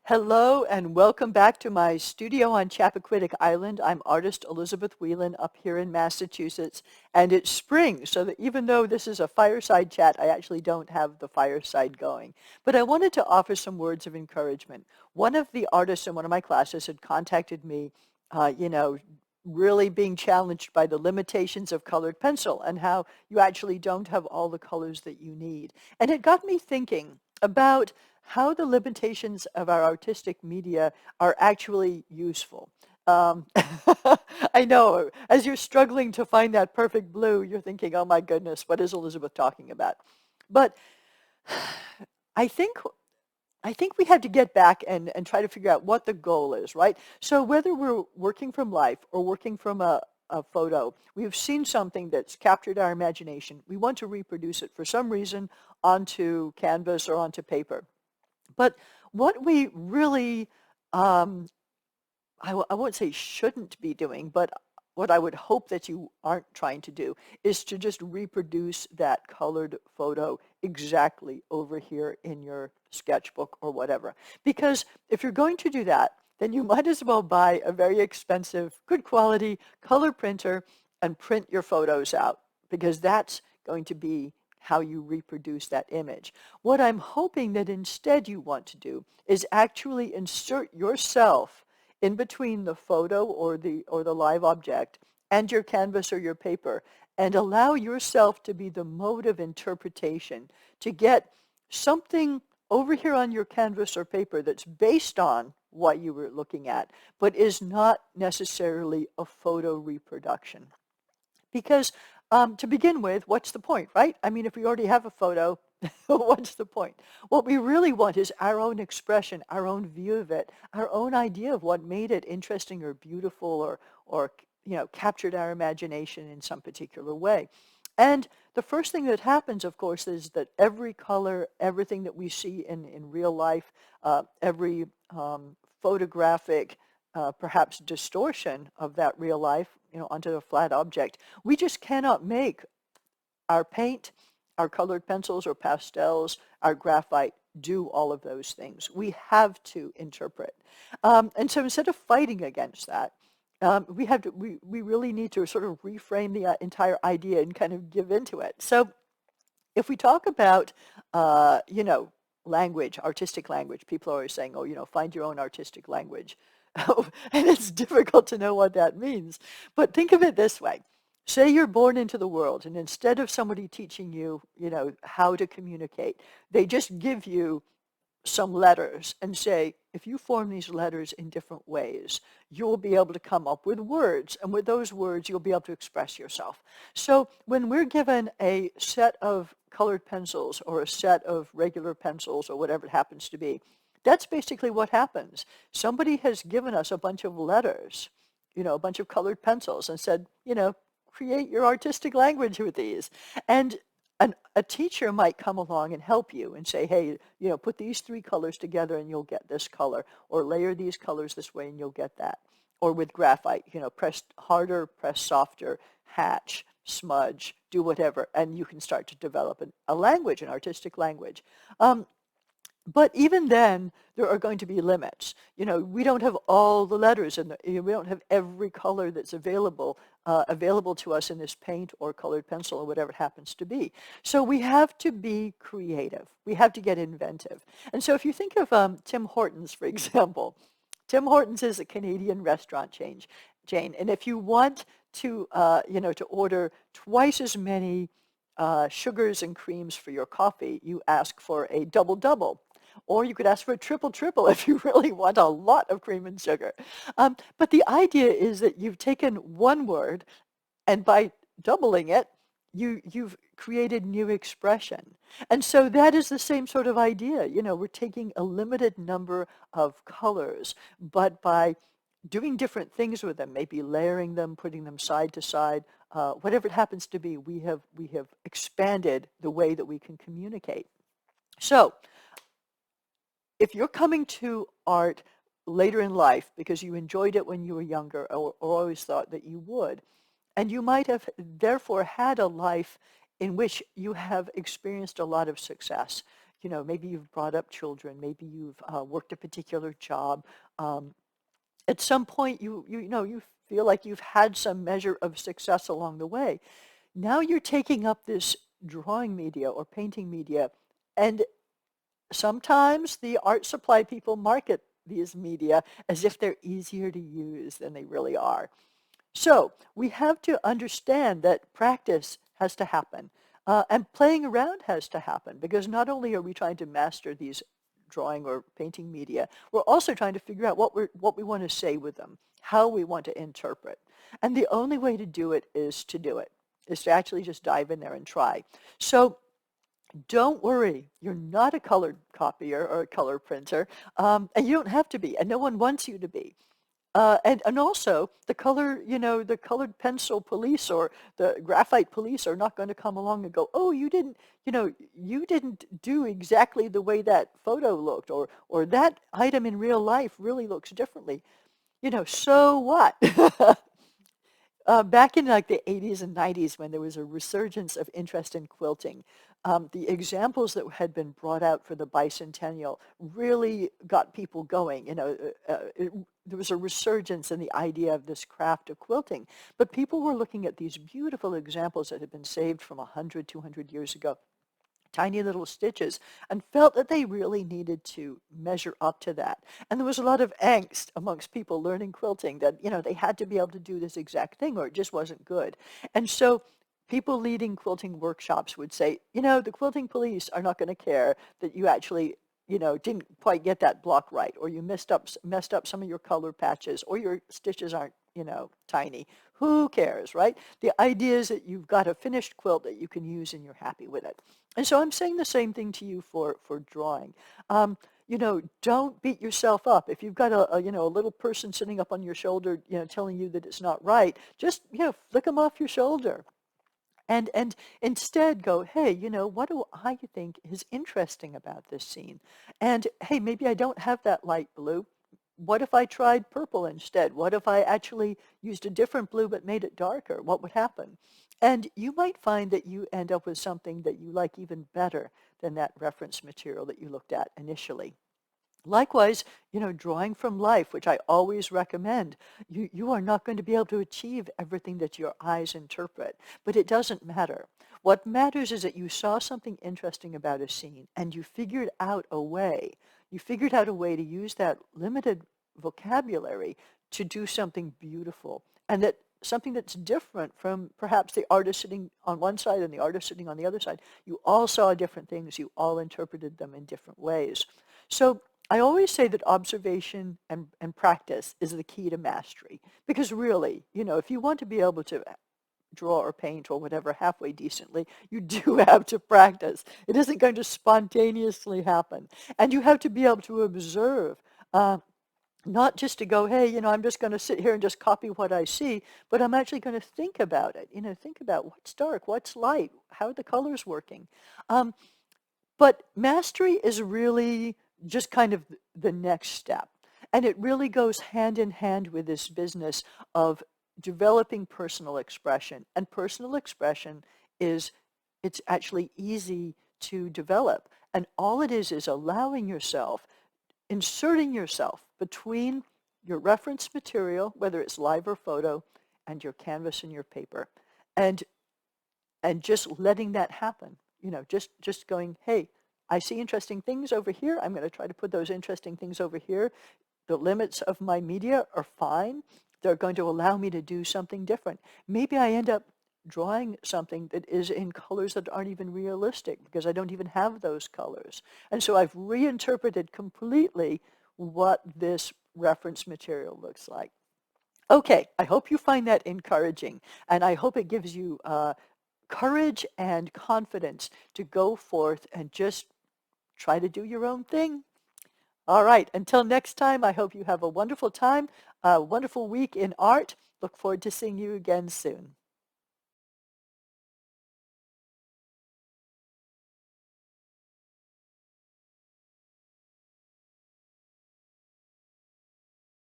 Hello and welcome back to my studio on Chappaquiddick Island. I'm artist Elizabeth Whelan up here in Massachusetts, and it's spring, so that even though this is a fireside chat, I actually don't have the fireside going. But I wanted to offer some words of encouragement. One of the artists in one of my classes had contacted me, uh, you know, really being challenged by the limitations of colored pencil and how you actually don't have all the colors that you need. And it got me thinking about how the limitations of our artistic media are actually useful. Um, I know, as you're struggling to find that perfect blue, you're thinking, oh my goodness, what is Elizabeth talking about? But I think I think we have to get back and try to figure out what the goal is, right? So whether we're working from life or working from a photo, we've seen something that's captured our imagination. We want to reproduce it for some reason onto canvas or onto paper. But what we really, um, I won't say shouldn't be doing, but what I would hope that you aren't trying to do is to just reproduce that colored photo exactly over here in your sketchbook or whatever. Because if you're going to do that, then you might as well buy a very expensive, good quality color printer and print your photos out, because that's going to be how you reproduce that image. What I'm hoping that instead you want to do is actually insert yourself in between the photo or the live object and your canvas or your paper, and allow yourself to be the mode of interpretation, to get something over here on your canvas or paper that's based on what you were looking at, but is not necessarily a photo reproduction. Because to begin with, what's the point, right? I mean, if we already have a photo, what's the point? What we really want is our own expression, our own view of it, our own idea of what made it interesting or beautiful or captured our imagination in some particular way. And the first thing that happens, of course, is that every color, everything that we see in real life, every photographic perhaps distortion of that real life, onto a flat object. We just cannot make our paint, our colored pencils or pastels, our graphite do all of those things. We have to interpret. And so instead of fighting against that, we really need to sort of reframe the entire idea and kind of give into it. So if we talk about, language, artistic language, people are always saying, oh, find your own artistic language. And it's difficult to know what that means. But think of it this way. Say you're born into the world, and instead of somebody teaching you, how to communicate, they just give you some letters and say, if you form these letters in different ways, you'll be able to come up with words. And with those words, you'll be able to express yourself. So when we're given a set of colored pencils or a set of regular pencils or whatever it happens to be, that's basically what happens. Somebody has given us a bunch of letters, a bunch of colored pencils and said, create your artistic language with these. And a teacher might come along and help you and say, hey, put these three colors together and you'll get this color, or layer these colors this way and you'll get that. Or with graphite, press harder, press softer, hatch, smudge, do whatever, and you can start to develop a language, an artistic language. But even then, there are going to be limits. We don't have all the letters, and we don't have every color that's available to us in this paint or colored pencil or whatever it happens to be. So we have to be creative. We have to get inventive. And so if you think of Tim Hortons, for example, Tim Hortons is a Canadian restaurant chain, and if you want to order twice as many sugars and creams for your coffee, you ask for a double double. Or you could ask for a triple triple if you really want a lot of cream and sugar. But the idea is that you've taken one word, and by doubling it, you've created new expression. And so that is the same sort of idea. We're taking a limited number of colors, but by doing different things with them, maybe layering them, putting them side to side, whatever it happens to be, we have expanded the way that we can communicate. So if you're coming to art later in life because you enjoyed it when you were younger, or always thought that you would, and you might have therefore had a life in which you have experienced a lot of success. maybe you've brought up children, maybe you've worked a particular job. Um, at some point, you feel like you've had some measure of success along the way. Now you're taking up this drawing media or painting media, and sometimes the art supply people market these media as if they're easier to use than they really are. So we have to understand that practice has to happen, and playing around has to happen, because not only are we trying to master these drawing or painting media, we're also trying to figure out what we want to say with them, how we want to interpret. And the only way to do it is to do it, is to actually just dive in there and try. So don't worry, you're not a colored copier or a color printer, and you don't have to be, and no one wants you to be. And also the colored pencil police or the graphite police are not going to come along and go, oh, you didn't do exactly the way that photo looked, or that item in real life really looks differently. So what? Back in like the 80s and 90s, when there was a resurgence of interest in quilting, the examples that had been brought out for the bicentennial really got people going. There was a resurgence in the idea of this craft of quilting. But people were looking at these beautiful examples that had been saved from 100, 200 years ago, tiny little stitches, and felt that they really needed to measure up to that. And there was a lot of angst amongst people learning quilting that, they had to be able to do this exact thing or it just wasn't good. And so people leading quilting workshops would say, the quilting police are not going to care that you actually, didn't quite get that block right, or you messed up some of your color patches, or your stitches aren't, tiny. Who cares, right? The idea is that you've got a finished quilt that you can use and you're happy with it. And so I'm saying the same thing to you for drawing. Don't beat yourself up. If you've got a little person sitting up on your shoulder, telling you that it's not right, just, flick them off your shoulder. And instead go, hey, what do I think is interesting about this scene? And hey, maybe I don't have that light blue. What if I tried purple instead? What if I actually used a different blue but made it darker? What would happen? And you might find that you end up with something that you like even better than that reference material that you looked at initially. Likewise, drawing from life, which I always recommend, you are not going to be able to achieve everything that your eyes interpret, but it doesn't matter. What matters is that you saw something interesting about a scene and you figured out a way to use that limited vocabulary to do something beautiful, and that something that's different from perhaps the artist sitting on one side and the artist sitting on the other side. You all saw different things. You all interpreted them in different ways. So I always say that observation and practice is the key to mastery, because really, if you want to be able to draw or paint or whatever halfway decently, you do have to practice. It isn't going to spontaneously happen. And you have to be able to observe, not just to go, hey, I'm just going to sit here and just copy what I see, but I'm actually going to think about it. Think about what's dark, what's light, how are the colors working. But mastery is really just kind of the next step. And it really goes hand in hand with this business of developing personal expression. And personal expression it's actually easy to develop. And all it is allowing yourself, inserting yourself between your reference material, whether it's live or photo, and your canvas and your paper. And just letting that happen, just going, hey, I see interesting things over here. I'm going to try to put those interesting things over here. The limits of my media are fine. They're going to allow me to do something different. Maybe I end up drawing something that is in colors that aren't even realistic because I don't even have those colors. And so I've reinterpreted completely what this reference material looks like. Okay, I hope you find that encouraging, and I hope it gives you courage and confidence to go forth and just try to do your own thing. All right, until next time, I hope you have a wonderful time, a wonderful week in art. Look forward to seeing you again soon.